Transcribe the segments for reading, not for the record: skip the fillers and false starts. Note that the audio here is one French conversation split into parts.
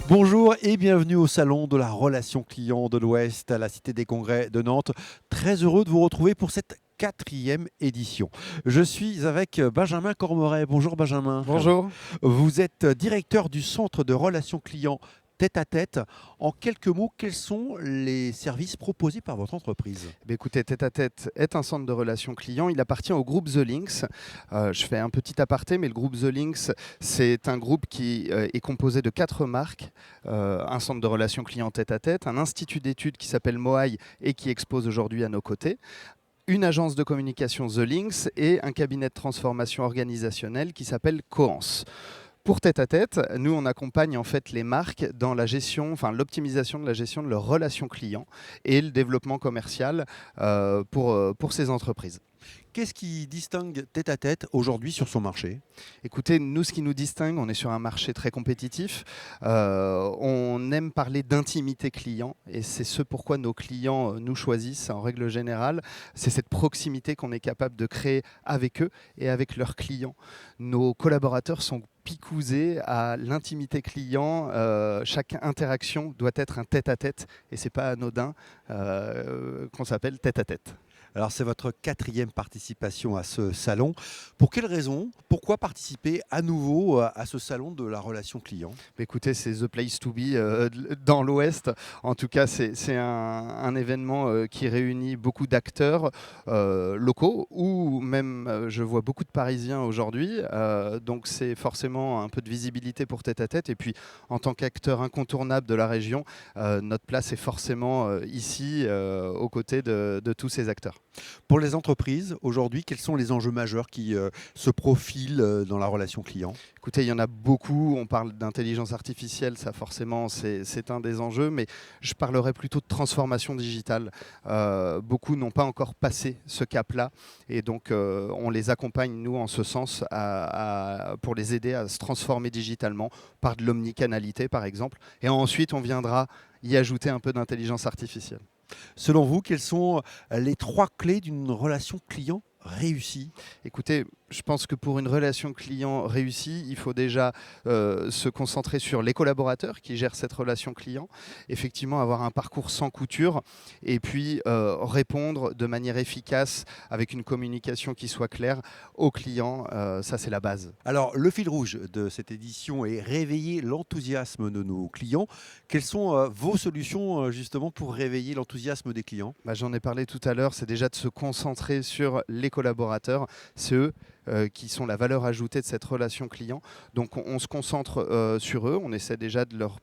Bonjour et bienvenue au salon de la relation client de l'Ouest à la Cité des Congrès de Nantes. Très heureux de vous retrouver pour cette quatrième édition. Je suis avec Benjamin Cormeret. Bonjour Benjamin. Bonjour. Vous êtes directeur du centre de relations clients tête à tête. En quelques mots, quels sont les services proposés par votre entreprise? Écoutez, Tête à Tête est un centre de relations clients. Il appartient au groupe The Links. Je fais un petit aparté, mais le groupe The Links, c'est un groupe qui est composé de 4 marques. Un centre de relations clients tête à tête, un institut d'études qui s'appelle Moai et qui expose aujourd'hui à nos côtés, une agence de communication The Links et un cabinet de transformation organisationnelle qui s'appelle Coance. Pour Tête à Tête, nous on accompagne en fait les marques dans la gestion, l'optimisation de la gestion de leurs relations clients et le développement commercial pour ces entreprises. Qu'est-ce qui distingue tête à tête aujourd'hui sur son marché? Écoutez, nous, ce qui nous distingue, on est sur un marché très compétitif. On aime parler d'intimité client et c'est ce pourquoi nos clients nous choisissent en règle générale. C'est cette proximité qu'on est capable de créer avec eux et avec leurs clients. Nos collaborateurs sont picousés à l'intimité client. Chaque interaction doit être un tête-à-tête et c'est pas anodin qu'on s'appelle tête à tête. Alors c'est votre quatrième participation à ce salon. Pour quelle raison? Pourquoi participer à nouveau à ce salon de la relation client? Écoutez, c'est the place to be dans l'Ouest. En tout cas, c'est un événement qui réunit beaucoup d'acteurs locaux ou même, je vois beaucoup de Parisiens aujourd'hui. Donc c'est forcément un peu de visibilité pour Tête à Tête. Et puis, en tant qu'acteur incontournable de la région, notre place est forcément ici, aux côtés de tous ces acteurs. Pour les entreprises, aujourd'hui, quels sont les enjeux majeurs qui se profilent dans la relation client? Écoutez, il y en a beaucoup. On parle d'intelligence artificielle, ça forcément, c'est un des enjeux, mais je parlerai plutôt de transformation digitale. Beaucoup n'ont pas encore passé ce cap-là, et donc on les accompagne, nous, en ce sens, pour les aider à se transformer digitalement par de l'omnicanalité, par exemple. Et ensuite, on viendra y ajouter un peu d'intelligence artificielle. Selon vous, quelles sont les 3 clés d'une relation client réussie? Écoutez, je pense que pour une relation client réussie, il faut déjà se concentrer sur les collaborateurs qui gèrent cette relation client, effectivement avoir un parcours sans couture et puis répondre de manière efficace avec une communication qui soit claire aux clients. Ça, c'est la base. Alors, le fil rouge de cette édition est réveiller l'enthousiasme de nos clients. Quelles sont vos solutions justement pour réveiller l'enthousiasme des clients? J'en ai parlé tout à l'heure, c'est déjà de se concentrer sur les collaborateurs. C'est eux qui sont la valeur ajoutée de cette relation client. Donc on se concentre sur eux, on essaie déjà de leur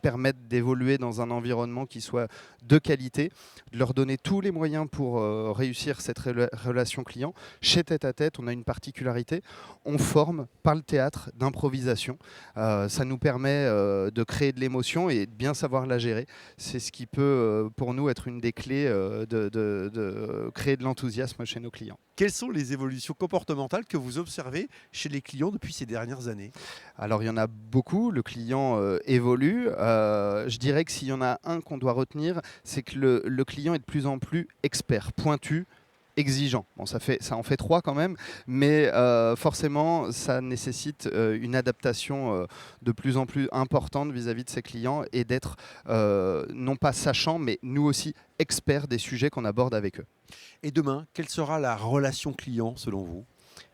permettre d'évoluer dans un environnement qui soit de qualité, de leur donner tous les moyens pour réussir cette relation client. Chez Tête à Tête, on a une particularité, on forme par le théâtre d'improvisation. Ça nous permet de créer de l'émotion et de bien savoir la gérer. C'est ce qui peut, pour nous, être une des clés de créer de l'enthousiasme chez nos clients. Quelles sont les évolutions comportementales que vous observez chez les clients depuis ces dernières années? Alors, il y en a beaucoup. Le client évolue. Je dirais que s'il y en a un qu'on doit retenir, c'est que le client est de plus en plus expert, pointu, exigeant. Bon, ça en fait 3 quand même, mais forcément, ça nécessite une adaptation de plus en plus importante vis-à-vis de ses clients et d'être non pas sachant, mais nous aussi experts des sujets qu'on aborde avec eux. Et demain, quelle sera la relation client selon vous?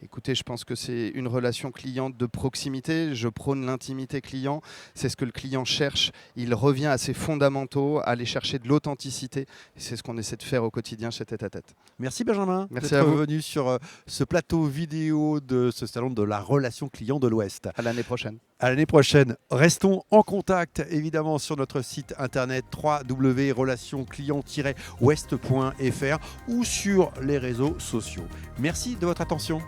Écoutez, je pense que c'est une relation client de proximité. Je prône l'intimité client. C'est ce que le client cherche. Il revient à ses fondamentaux, à aller chercher de l'authenticité. Et c'est ce qu'on essaie de faire au quotidien chez Tête à Tête. Merci Benjamin Merci d'être à vous. venu sur ce plateau vidéo de ce salon de la relation client de l'Ouest. À l'année prochaine. À l'année prochaine. Restons en contact évidemment sur notre site internet www.relationclient-ouest.fr ou sur les réseaux sociaux. Merci de votre attention.